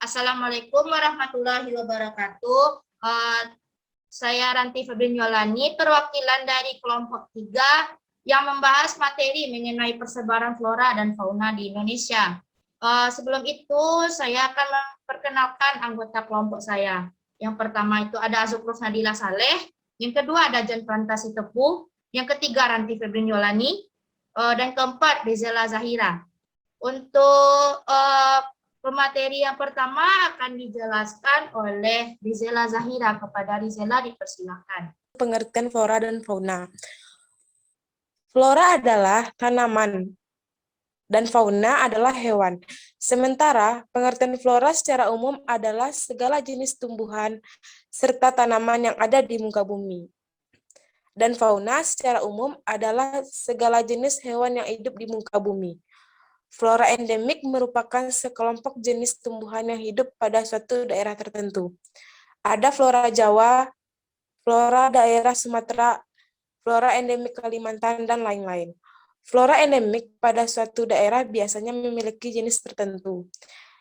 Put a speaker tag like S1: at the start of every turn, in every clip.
S1: Assalamualaikum warahmatullahi wabarakatuh. Saya Ranti Febrinyolani, perwakilan dari kelompok 3 yang membahas materi mengenai persebaran flora dan fauna di Indonesia. Sebelum itu, saya akan memperkenalkan anggota kelompok saya. Yang pertama itu ada Azukruf Nadila Saleh, yang kedua ada Jan Prantasi Tepuh, yang ketiga Ranti Febrinyolani, dan keempat Rizela Zahira. Untuk pemateri yang pertama akan dijelaskan oleh Rizela Zahira. Kepada Rizela dipersilakan.
S2: Pengertian flora dan fauna. Flora adalah tanaman dan fauna adalah hewan. Sementara pengertian flora secara umum adalah segala jenis tumbuhan serta tanaman yang ada di muka bumi. Dan fauna secara umum adalah segala jenis hewan yang hidup di muka bumi. Flora endemik merupakan sekelompok jenis tumbuhan yang hidup pada suatu daerah tertentu. Ada flora Jawa, flora daerah Sumatera, flora endemik Kalimantan, dan lain-lain. Flora endemik pada suatu daerah biasanya memiliki jenis tertentu,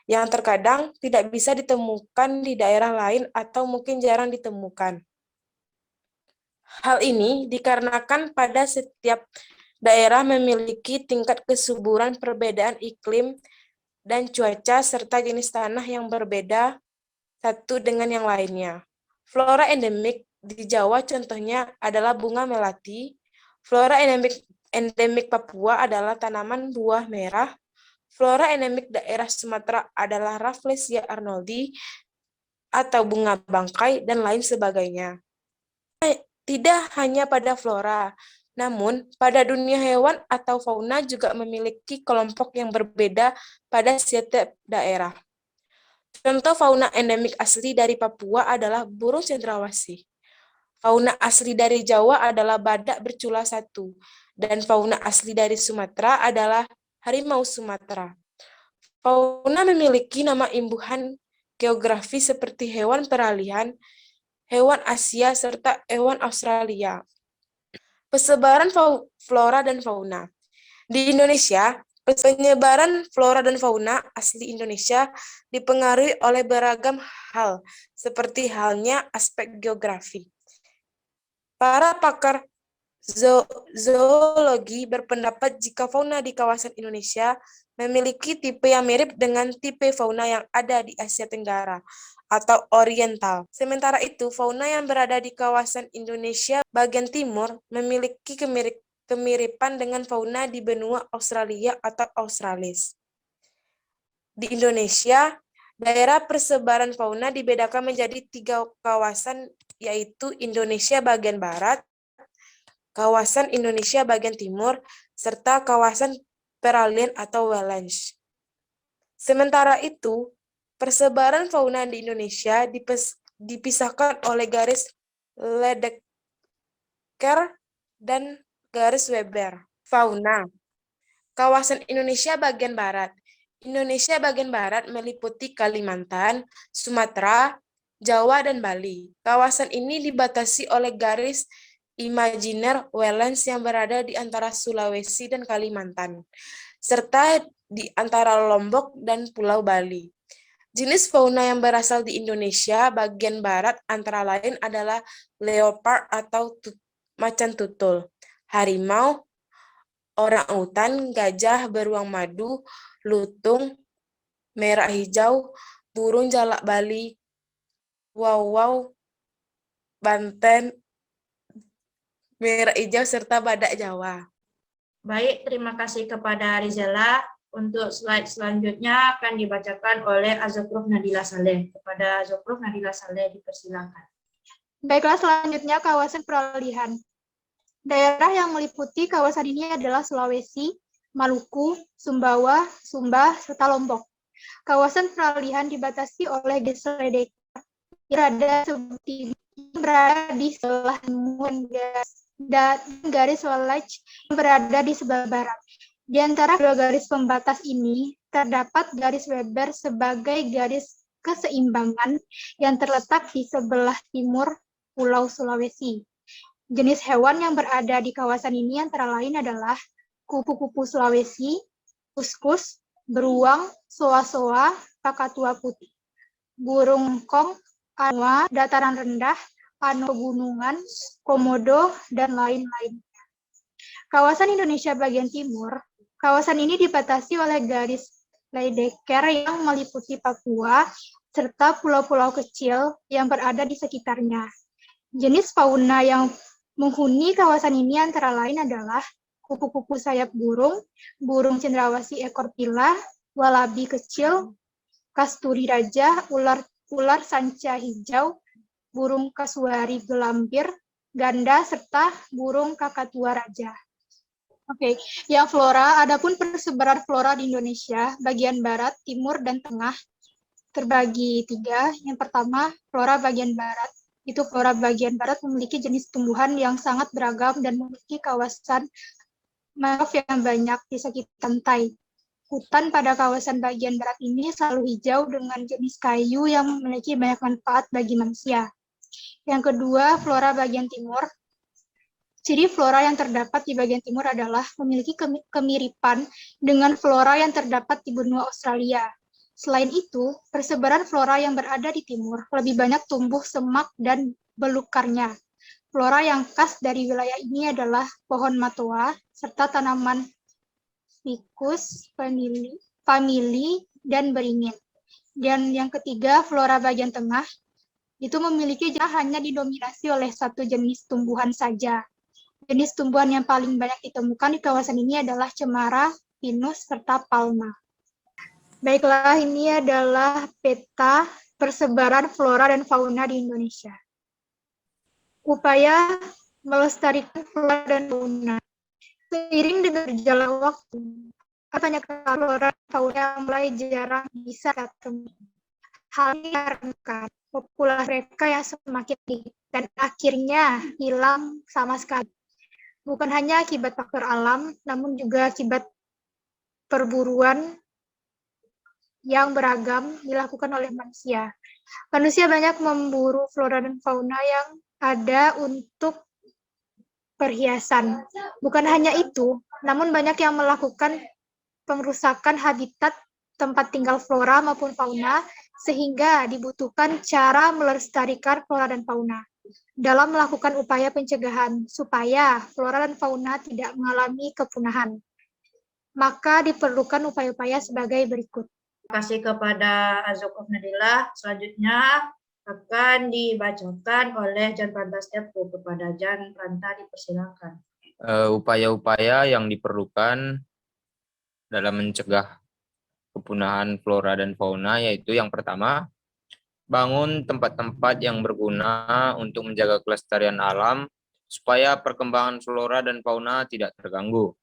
S2: yang terkadang tidak bisa ditemukan di daerah lain atau mungkin jarang ditemukan. Hal ini dikarenakan pada setiap daerah memiliki tingkat kesuburan perbedaan iklim dan cuaca serta jenis tanah yang berbeda satu dengan yang lainnya. Flora endemik di Jawa contohnya adalah bunga melati. Flora endemik Papua adalah tanaman buah merah. Flora endemik daerah Sumatera adalah Rafflesia arnoldi atau bunga bangkai dan lain sebagainya. Tidak hanya pada flora, namun pada dunia hewan atau fauna juga memiliki kelompok yang berbeda pada setiap daerah. Contoh fauna endemik asli dari Papua adalah burung cendrawasih. Fauna asli dari Jawa adalah badak bercula 1, dan fauna asli dari Sumatera adalah harimau Sumatera. Fauna memiliki nama imbuhan geografi seperti hewan peralihan, hewan Asia, serta hewan Australia. Persebaran flora dan fauna. Di Indonesia, penyebaran flora dan fauna asli Indonesia dipengaruhi oleh beragam hal, seperti halnya aspek geografi. Para pakar zoologi berpendapat jika fauna di kawasan Indonesia memiliki tipe yang mirip dengan tipe fauna yang ada di Asia Tenggara atau Oriental. Sementara itu, fauna yang berada di kawasan Indonesia bagian timur memiliki kemiripan dengan fauna di benua Australia atau Australis. Di Indonesia, daerah persebaran fauna dibedakan menjadi 3 kawasan, yaitu Indonesia bagian barat, kawasan Indonesia bagian timur, serta kawasan peralihan atau wetlands. Sementara itu, persebaran fauna di Indonesia dipisahkan oleh garis Ledecker dan garis Weber. Fauna. Kawasan Indonesia bagian barat. Indonesia bagian barat meliputi Kalimantan, Sumatera, Jawa, dan Bali. Kawasan ini dibatasi oleh garis imajiner wetlands yang berada di antara Sulawesi dan Kalimantan, serta di antara Lombok dan Pulau Bali. Jenis fauna yang berasal di Indonesia bagian barat antara lain adalah leopard atau macan tutul, harimau, orangutan, gajah beruang madu, lutung, merah hijau, burung jalak Bali, wawau, banten, merah hijau, serta badak Jawa.
S1: Baik, terima kasih kepada Rizela. Untuk slide selanjutnya akan dibacakan oleh Azukruf Nadila Saleh. Kepada Azukruf Nadila Saleh dipersilakan.
S3: Baiklah, selanjutnya kawasan peralihan. Daerah yang meliputi kawasan ini adalah Sulawesi, Maluku, Sumbawa, Sumba, serta Lombok. Kawasan peralihan dibatasi oleh Desa Ledecker, berada di sebelah timur dan garis Wallach yang berada di sebelah barat. Di antara kedua garis pembatas ini, terdapat garis Weber sebagai garis keseimbangan yang terletak di sebelah timur Pulau Sulawesi. Jenis hewan yang berada di kawasan ini antara lain adalah kupu-kupu Sulawesi, kuskus, beruang, soa-soa, kakatua putih. burung kong, anoa, dataran rendah, ano pegunungan, komodo, dan lain-lain. Kawasan Indonesia bagian timur, kawasan ini dibatasi oleh garis Lydekker yang meliputi Papua, serta pulau-pulau kecil yang berada di sekitarnya. Jenis fauna yang menghuni kawasan ini antara lain adalah kupu-kupu sayap burung, burung cendrawasih ekor pilah, walabi kecil, kasturi raja, ular sanca hijau, burung kasuari gelambir, ganda, serta burung kakatua raja. Oke, yang flora, adapun persebaran flora di Indonesia, bagian barat, timur, dan tengah, terbagi 3. Yang pertama, flora bagian barat. Itu flora bagian barat memiliki jenis tumbuhan yang sangat beragam dan memiliki kawasan mangrove yang banyak di sekitar pantai. Hutan pada kawasan bagian barat ini selalu hijau dengan jenis kayu yang memiliki banyak manfaat bagi manusia. Yang kedua, flora bagian timur. Ciri flora yang terdapat di bagian timur adalah memiliki kemiripan dengan flora yang terdapat di benua Australia. Selain itu, persebaran flora yang berada di timur lebih banyak tumbuh semak dan belukarnya. Flora yang khas dari wilayah ini adalah pohon matoa, serta tanaman ficus, famili, dan beringin. Dan yang ketiga, flora bagian tengah, itu memiliki hanya didominasi oleh satu jenis tumbuhan saja. Jenis tumbuhan yang paling banyak ditemukan di kawasan ini adalah cemara, pinus, serta palma. Baiklah, ini adalah peta persebaran flora dan fauna di Indonesia. Upaya melestarikan flora dan fauna. Seiring dengan berjalannya waktu, banyak flora dan fauna yang mulai jarang bisa ketemu. Hal ini karena populasi mereka yang semakin tinggi dan akhirnya hilang sama sekali. Bukan hanya akibat faktor alam, namun juga akibat perburuan yang beragam dilakukan oleh manusia. Manusia banyak memburu flora dan fauna yang ada untuk perhiasan. Bukan hanya itu, namun banyak yang melakukan pengrusakan habitat tempat tinggal flora maupun fauna, sehingga dibutuhkan cara melestarikan flora dan fauna dalam melakukan upaya pencegahan supaya flora dan fauna tidak mengalami kepunahan. Maka diperlukan upaya-upaya sebagai berikut.
S1: Terima kasih kepada Azokov Nadila. Selanjutnya akan dibacakan oleh Jan Prantastiapu. Kepada Jan Pranta dipersilakan.
S4: Upaya-upaya yang diperlukan dalam mencegah kepunahan flora dan fauna yaitu yang pertama, bangun tempat-tempat yang berguna untuk menjaga kelestarian alam supaya perkembangan flora dan fauna tidak terganggu.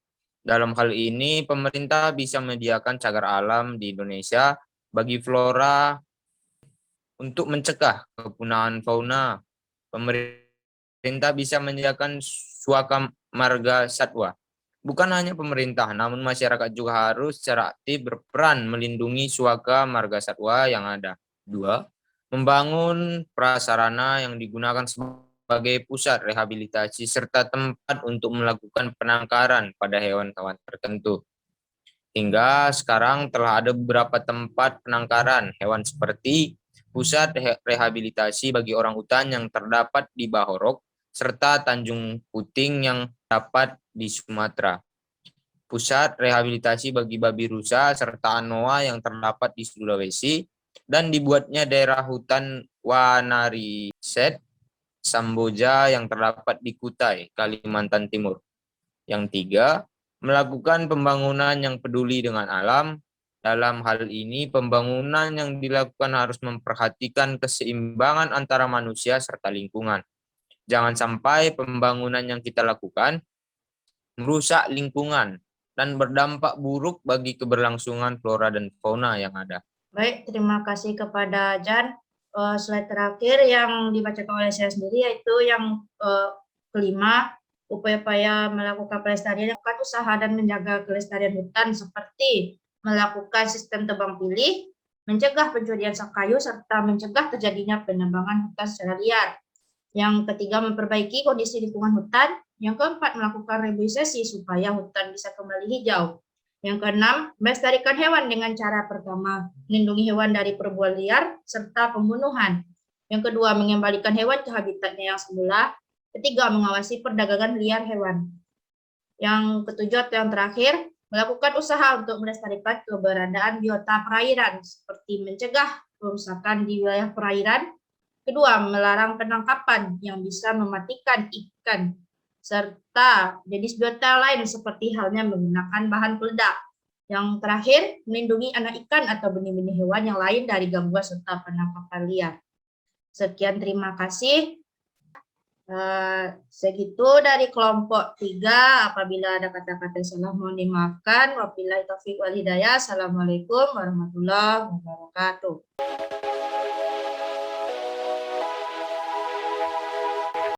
S4: Dalam hal ini, pemerintah bisa menyediakan cagar alam di Indonesia bagi flora untuk mencegah kepunahan fauna. Pemerintah bisa menyediakan suaka marga satwa. Bukan hanya pemerintah, namun masyarakat juga harus secara aktif berperan melindungi suaka marga satwa yang ada. 2. Membangun prasarana yang digunakan sebagai pusat rehabilitasi serta tempat untuk melakukan penangkaran pada hewan-hewan tertentu. Hingga sekarang telah ada beberapa tempat penangkaran hewan seperti pusat rehabilitasi bagi orang hutan yang terdapat di Bahorok serta Tanjung Puting yang terdapat di Sumatera. Pusat rehabilitasi bagi babi rusa serta anoa yang terdapat di Sulawesi, dan dibuatnya daerah hutan Wanariset Samboja yang terdapat di Kutai, Kalimantan Timur. Yang 3, melakukan pembangunan yang peduli dengan alam. Dalam hal ini, pembangunan yang dilakukan harus memperhatikan keseimbangan antara manusia serta lingkungan. Jangan sampai pembangunan yang kita lakukan merusak lingkungan dan berdampak buruk bagi keberlangsungan flora dan fauna yang ada.
S1: Baik, terima kasih kepada Jan. Slide terakhir yang dibacakan oleh saya sendiri yaitu yang kelima, upaya-upaya melakukan pelestarian, usaha dan menjaga kelestarian hutan seperti melakukan sistem tebang pilih, mencegah pencurian kayu, serta mencegah terjadinya penebangan hutan secara liar. Yang ketiga, memperbaiki kondisi lingkungan hutan. Yang keempat, melakukan reboisasi supaya hutan bisa kembali hijau. Yang keenam, melestarikan hewan dengan cara pertama, melindungi hewan dari perburuan liar serta pembunuhan. Yang kedua, mengembalikan hewan ke habitatnya yang semula. Ketiga, mengawasi perdagangan liar hewan. Yang ketujuh atau yang terakhir, melakukan usaha untuk melestarikan keberadaan biota perairan, seperti mencegah kerusakan di wilayah perairan. Kedua, melarang penangkapan yang bisa mematikan ikan, serta jenis biota lain seperti halnya menggunakan bahan peledak. Yang terakhir, melindungi anak ikan atau benih-benih hewan yang lain dari gangguan serta penangkapan liar. Sekian, terima kasih. Segitu dari kelompok 3. Apabila ada kata-kata yang salah mohon dimaafkan. Wabillahi taufiq wal hidayah. Assalamualaikum warahmatullahi wabarakatuh.